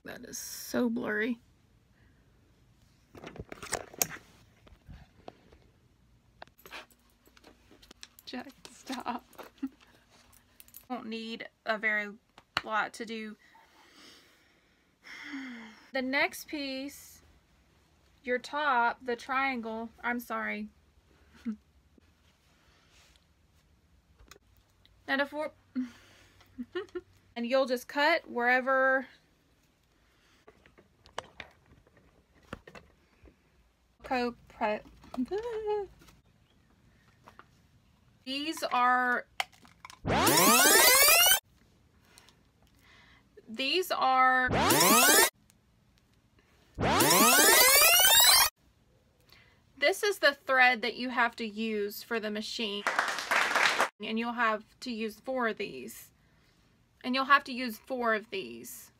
That is so blurry. Jack, stop. Won't need a very lot to do. The next piece, your top, the triangle, I'm sorry. And and you'll just cut wherever these are this is the thread that you have to use for the machine, and you'll have to use 4 of these, and you'll have to use 4 of these.